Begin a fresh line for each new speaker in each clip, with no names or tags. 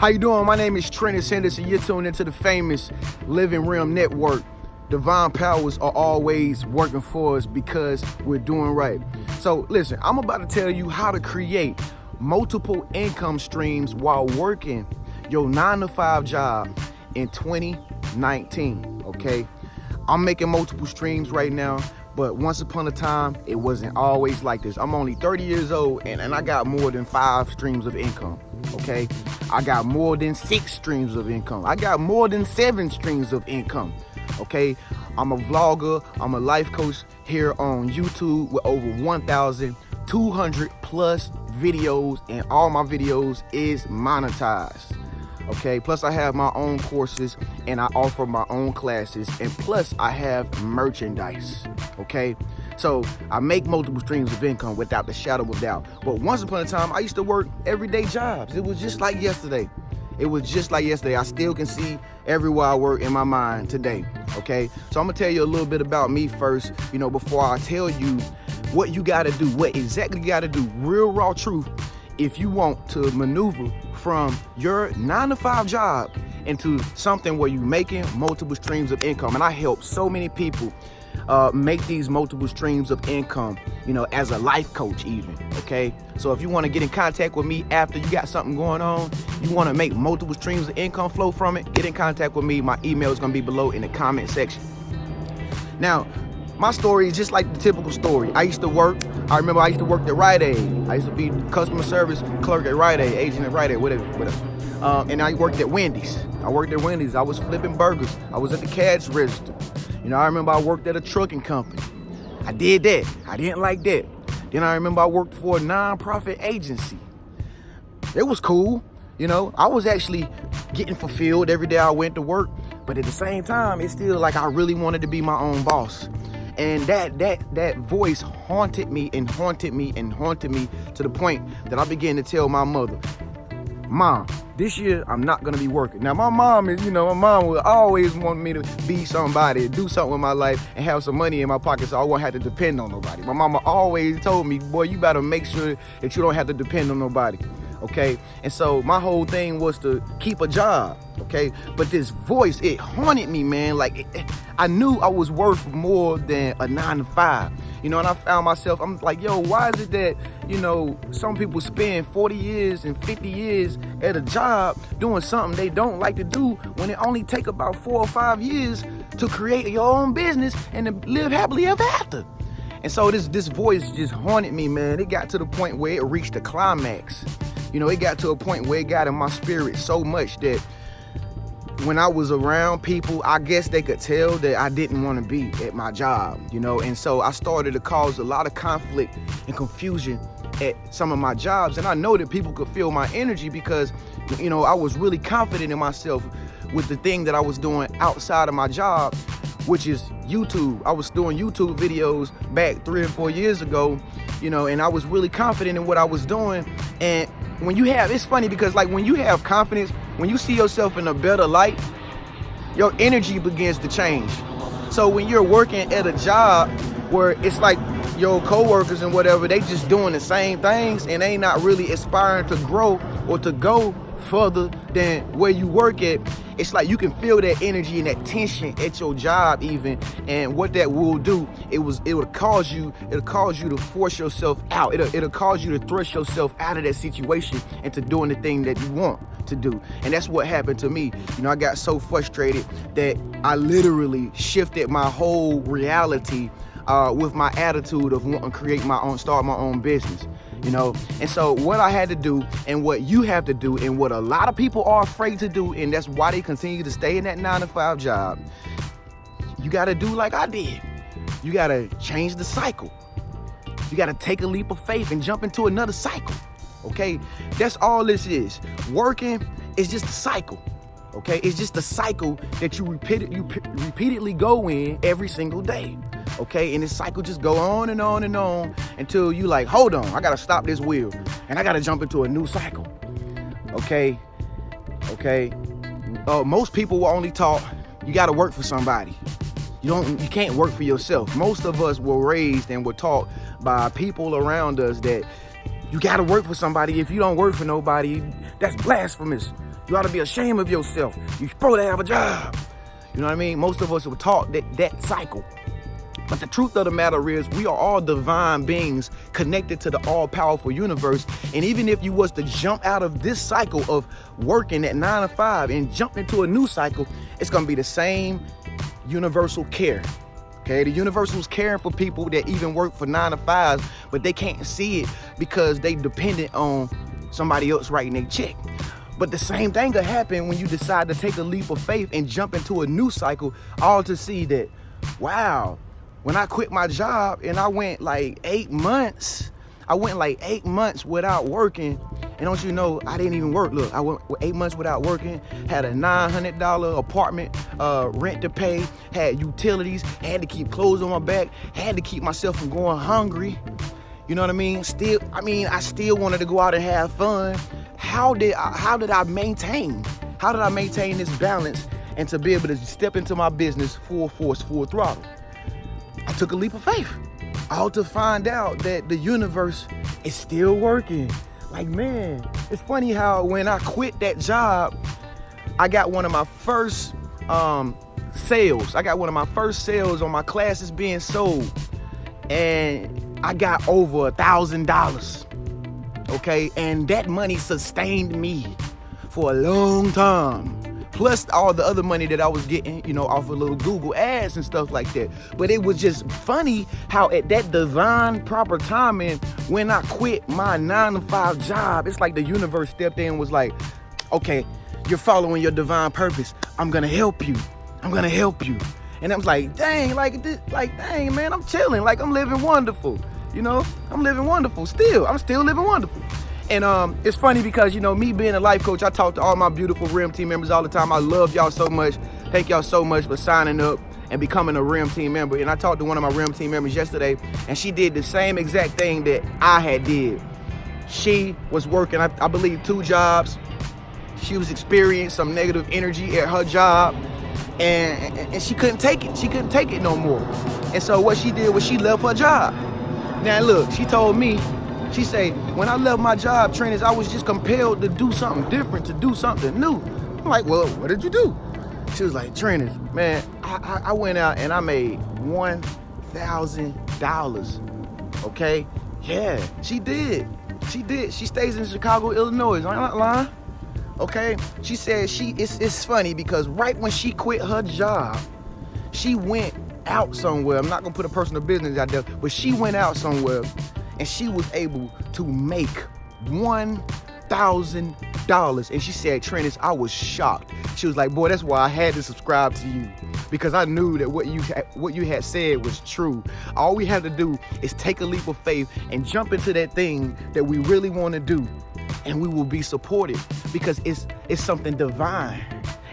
How you doing? My name is Trenius Henderson. You're tuned into the famous Living Realm Network. Divine powers are always working for us because we're doing right. So listen, I'm about to tell you how to create multiple income streams while working your 9-to-5 job in 2019, okay? I'm making multiple streams right now, but once upon a time, it wasn't always like this. I'm only 30 years old and I got more than 5 streams of income, okay? I got more than 6 streams of income. I got more than 7 streams of income, okay? I'm a vlogger, I'm a life coach here on YouTube with over 1,200 plus videos, and all my videos is monetized. Okay, plus I have my own courses and I offer my own classes, and plus I have merchandise. Okay, so I make multiple streams of income without the shadow of doubt. But once upon a time, I used to work everyday jobs. It was just like yesterday. It was just like yesterday. I still can see everywhere I work in my mind today. Okay, so I'm gonna tell you a little bit about me first, before I tell you what you gotta do, what exactly you gotta do, real raw truth, if you want to maneuver from your 9-to-5 job into something where you're making multiple streams of income. And I help so many people make these multiple streams of income, as a life coach even, okay? So if you want to get in contact with me after you got something going on, you want to make multiple streams of income flow from it, get in contact with me. My email is going to be below in the comment section. Now, my story is just like the typical story. I used to work at Rite Aid. I used to be customer service clerk at Rite Aid, agent at Rite Aid, whatever. And I worked at Wendy's. I was flipping burgers. I was at the cash register. I remember I worked at a trucking company. I did that. I didn't like that. Then I remember I worked for a nonprofit agency. It was cool. I was actually getting fulfilled every day I went to work. But at the same time, it's still like I really wanted to be my own boss. And that voice haunted me to the point that I began to tell my mother, Mom, this year I'm not gonna be working. Now my mom will always want me to be somebody, do something with my life and have some money in my pocket so I won't have to depend on nobody. My mama always told me, boy, you better make sure that you don't have to depend on nobody. Okay, and so my whole thing was to keep a job, okay? But this voice, it haunted me, man. Like, I knew I was worth more than a 9-to-5, and I found myself, I'm like, yo, why is it that, some people spend 40 years and 50 years at a job doing something they don't like to do when it only take about 4 or 5 years to create your own business and to live happily ever after? And so this voice just haunted me, man. It got to the point where it reached a climax. It got to a point where it got in my spirit so much that when I was around people, I guess they could tell that I didn't want to be at my job, and so I started to cause a lot of conflict and confusion at some of my jobs. And I know that people could feel my energy because, I was really confident in myself with the thing that I was doing outside of my job, which is YouTube. I was doing YouTube videos back 3 or 4 years ago, and I was really confident in what I was doing. And it's funny because like when you have confidence, when you see yourself in a better light, your energy begins to change. So when you're working at a job where it's like your coworkers and whatever, they just doing the same things and they not really aspiring to grow or to go further than where you work at, it's like you can feel that energy and that tension at your job even. And what that will do, it'll cause you to force yourself out. It'll cause you to thrust yourself out of that situation into doing the thing that you want to do. And that's what happened to me. I got so frustrated that I literally shifted my whole reality with my attitude of wanting to start my own business. And so what I had to do and what you have to do and what a lot of people are afraid to do, and that's why they continue to stay in that 9-to-5 job, you got to do like I did. You got to change the cycle. You got to take a leap of faith and jump into another cycle, okay? That's all this is. Working is just a cycle, okay? It's just a cycle that you repeatedly go in every single day. Okay, and this cycle just go on and on and on until you like, hold on, I gotta stop this wheel and I gotta jump into a new cycle. Okay. Most people were only taught you gotta work for somebody. You can't work for yourself. Most of us were raised and were taught by people around us that You gotta work for somebody. If you don't work for nobody, that's blasphemous. You ought to be ashamed of yourself. You're supposed to have a job. You know what I mean? Most of us were taught that cycle. But the truth of the matter is, we are all divine beings connected to the all-powerful universe. And even if you was to jump out of this cycle of working at 9 to 5 and jump into a new cycle, it's gonna be the same universal care. Okay, the universe was caring for people that even work for 9 to 5, but they can't see it because they dependent on somebody else writing their check. But the same thing will happen when you decide to take a leap of faith and jump into a new cycle, all to see that, wow, when I quit my job and I went like 8 months without working. And don't you know, I didn't even work. Look, I went 8 months without working, had a $900 apartment rent to pay, had utilities, had to keep clothes on my back, had to keep myself from going hungry. You know what I mean? I still wanted to go out and have fun. How did I maintain this balance and to be able to step into my business full force, full throttle? I took a leap of faith, all to find out that the universe is still working. Like, man, it's funny how when I quit that job, I got one of my first sales. I got one of my first sales on my classes being sold, and I got over $1,000. Okay, and that money sustained me for a long time. Plus all the other money that I was getting, off of little Google ads and stuff like that. But it was just funny how at that divine proper timing, when I quit my 9 to 5 job, it's like the universe stepped in and was like, okay, you're following your divine purpose. I'm gonna help you. And I was like, dang, man, I'm chilling. Like, I'm living wonderful. I'm living wonderful still. I'm still living wonderful. And it's funny because, me being a life coach, I talk to all my beautiful RIM team members all the time. I love y'all so much. Thank y'all so much for signing up and becoming a RIM team member. And I talked to one of my RIM team members yesterday, and she did the same exact thing that I had did. She was working, I believe, 2 jobs. She was experiencing some negative energy at her job, and she couldn't take it. She couldn't take it no more. And so what she did was she left her job. Now look, she told me, she said, when I left my job, Trenius, I was just compelled to do something different, to do something new. I'm like, well, what did you do? She was like, Trenius, man, I went out and I made $1,000. Okay? Yeah, she did. She stays in Chicago, Illinois. I'm not lying. Okay? She said it's funny because right when she quit her job, she went out somewhere. I'm not gonna put a personal business out there, but she went out somewhere and she was able to make $1,000. And she said, Trenius, I was shocked. She was like, boy, that's why I had to subscribe to you, because I knew that what you had said was true. All we have to do is take a leap of faith and jump into that thing that we really want to do, and we will be supported because it's something divine.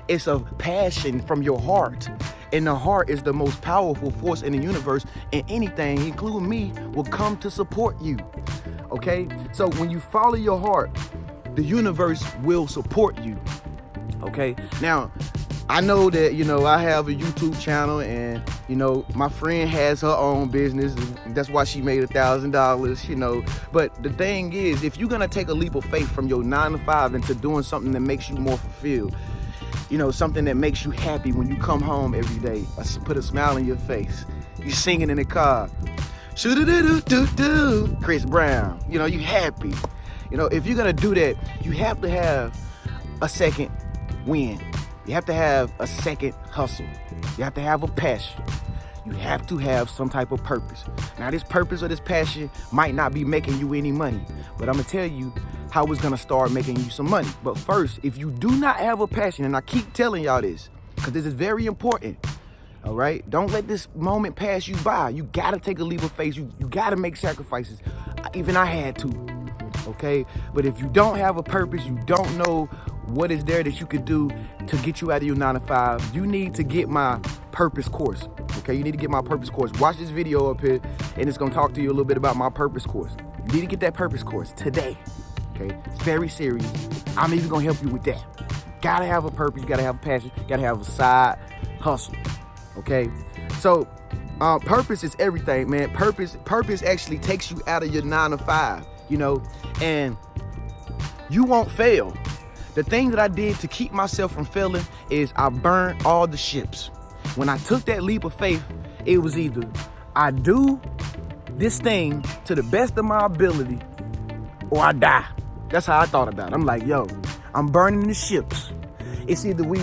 It's a passion from your heart. And the heart is the most powerful force in the universe, and anything, including me, will come to support you. Okay? So when you follow your heart, the universe will support you. Okay? Now, I know that, I have a YouTube channel, and, my friend has her own business. That's why she made $1,000, But the thing is, if you're going to take a leap of faith from your 9 to 5 into doing something that makes you more fulfilled, something that makes you happy when you come home every day, put a smile on your face, you singing in the car, shoo-doo-doo-doo-doo, Chris Brown, you happy. If you're gonna do that, you have to have a second win. You have to have a second hustle. You have to have a passion. You have to have some type of purpose. Now, this purpose or this passion might not be making you any money, but I'm gonna tell you how it's gonna start making you some money. But first, if you do not have a passion, and I keep telling y'all this, because this is very important, all right? Don't let this moment pass you by. You gotta take a leap of faith. You gotta make sacrifices. Even I had to, okay? But if you don't have a purpose, you don't know what is there that you could do to get you out of your 9 to 5, you need to get my purpose course, okay? You need to get my purpose course. Watch this video up here, and it's gonna talk to you a little bit about my purpose course. You need to get that purpose course today, okay? It's very serious. I'm even gonna help you with that. Gotta have a purpose, you gotta have a passion, you gotta have a side hustle, okay? So, purpose is everything, man. Purpose actually takes you out of your 9 to 5. and you won't fail. The thing that I did to keep myself from failing is I burned all the ships. When I took that leap of faith, it was either I do this thing to the best of my ability or I die. That's how I thought about it. I'm like, yo, I'm burning the ships. It's either we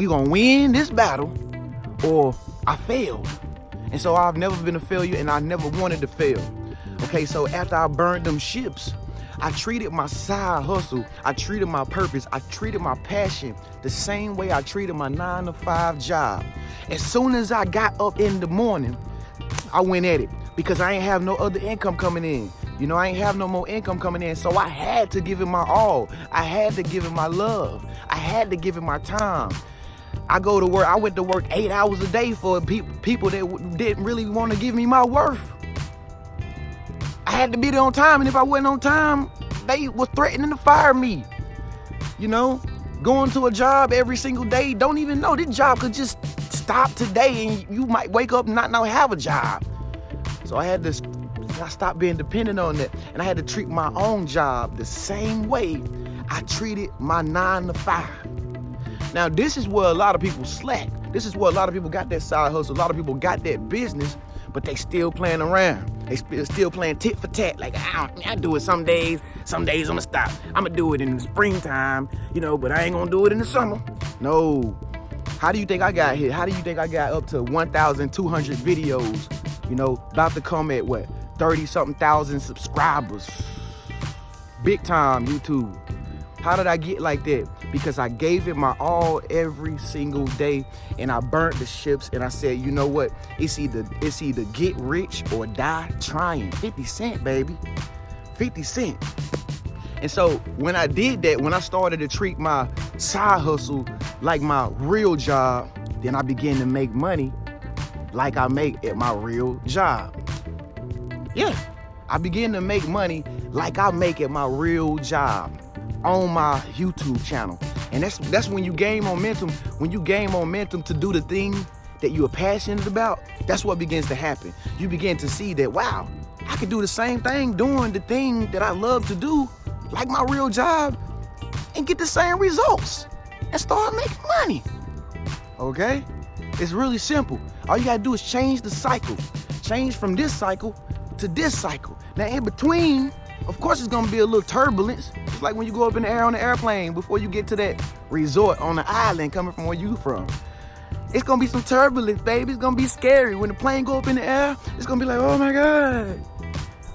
gonna win this battle or I failed. And so I've never been a failure, and I never wanted to fail. Okay, so after I burned them ships, I treated my side hustle, I treated my purpose, I treated my passion the same way I treated my 9-to-5 job. As soon as I got up in the morning, I went at it because I ain't have no other income coming in. I ain't have no more income coming in, so I had to give it my all. I had to give it my love. I had to give it my time. I go to work. I went to work 8 hours a day for people that didn't really want to give me my worth. I had to be there on time, and if I wasn't on time, they was threatening to fire me. Going to a job every single day, don't even know this job could just stop today, and you might wake up and not have a job. So I stopped being dependent on that, and I had to treat my own job the same way I treated my 9-to-5. Now, this is where a lot of people slack. This is where a lot of people got that side hustle. A lot of people got that business, but they still playing around. They still playing tit for tat. Like, I do it some days. Some days I'm gonna stop. I'm gonna do it in the springtime, but I ain't gonna do it in the summer. No. How do you think I got here? How do you think I got up to 1,200 videos? About to come at 30-something thousand subscribers. Big time YouTube. How did I get like that? Because I gave it my all every single day, and I burnt the ships, and I said, you know what? It's either get rich or die trying. 50 cent, baby. 50 cent. And so when I did that, when I started to treat my side hustle like my real job, then I began to make money like I make at my real job. Yeah, I began to make money like I make at my real job on my YouTube channel. And that's when you gain momentum. When you gain momentum to do the thing that you are passionate about, that's what begins to happen. You begin to see that, wow, I can do the same thing doing the thing that I love to do, like my real job, and get the same results and start making money. Okay? It's really simple. All you gotta do is change the cycle. Change from this cycle to this cycle. Now in between, of course it's gonna be a little turbulence. It's like when you go up in the air on the airplane before you get to that resort on the island coming from where you from. It's gonna be some turbulence, baby. It's gonna be scary. When the plane go up in the air, it's gonna be like, oh my God.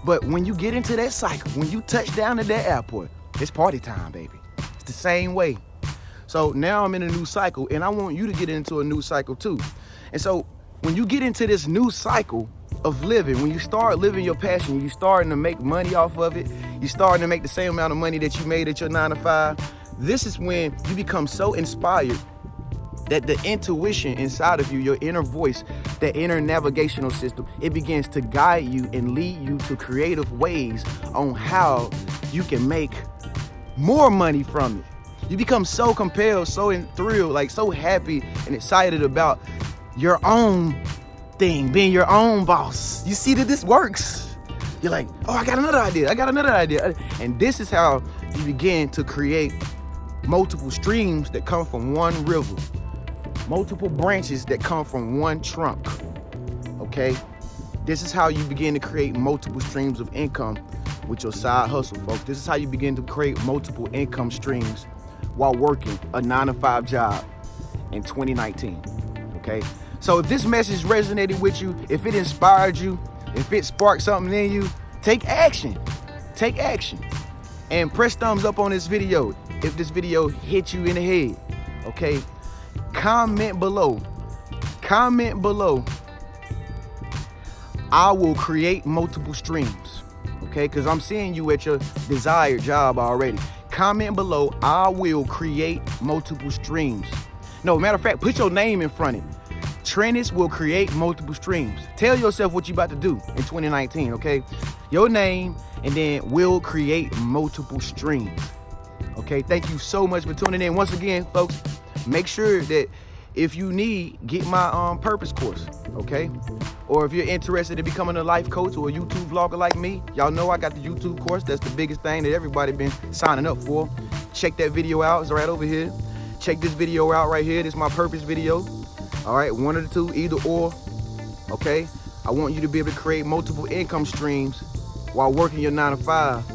But when you get into that cycle, when you touch down at that airport, it's party time, baby. It's the same way. So now I'm in a new cycle, and I want you to get into a new cycle too. And so when you get into this new cycle of living, when you start living your passion, you starting to make money off of it, you starting to make the same amount of money that you made at your 9-to-5, this is when you become so inspired that the intuition inside of you, your inner voice, that inner navigational system, it begins to guide you and lead you to creative ways on how you can make more money from it. You become so compelled, so thrilled, like so happy and excited about your own thing, being your own boss. You see that this works. You're like, oh, I got another idea. And this is how you begin to create multiple streams that come from one river, multiple branches that come from one trunk. Okay? This is how you begin to create multiple streams of income with your side hustle, folks. This is how you begin to create multiple income streams while working a 9-to-5 job in 2019. Okay? So if this message resonated with you, if it inspired you, if it sparked something in you, take action. Take action. And press thumbs up on this video if this video hit you in the head. Okay? Comment below. I will create multiple streams. Okay? Because I'm seeing you at your desired job already. Comment below, I will create multiple streams. No, matter of fact, put your name in front of it. Trenius will create multiple streams. Tell yourself what you about to do in 2019, okay? Your name, and then will create multiple streams. Okay, thank you so much for tuning in. Once again, folks, make sure that if you need, get my purpose course, okay? Or if you're interested in becoming a life coach or a YouTube vlogger like me, y'all know I got the YouTube course. That's the biggest thing that everybody been signing up for. Check that video out. It's right over here. Check this video out right here. This is my purpose video. All right, one of the two, either or. Okay, I want you to be able to create multiple income streams while working your 9 to 5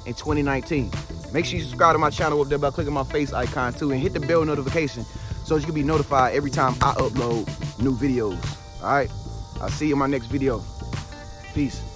in 2019. Make sure you subscribe to my channel up there by clicking my face icon too, and hit the bell notification so you can be notified every time I upload new videos. All right, I'll see you in my next video. Peace.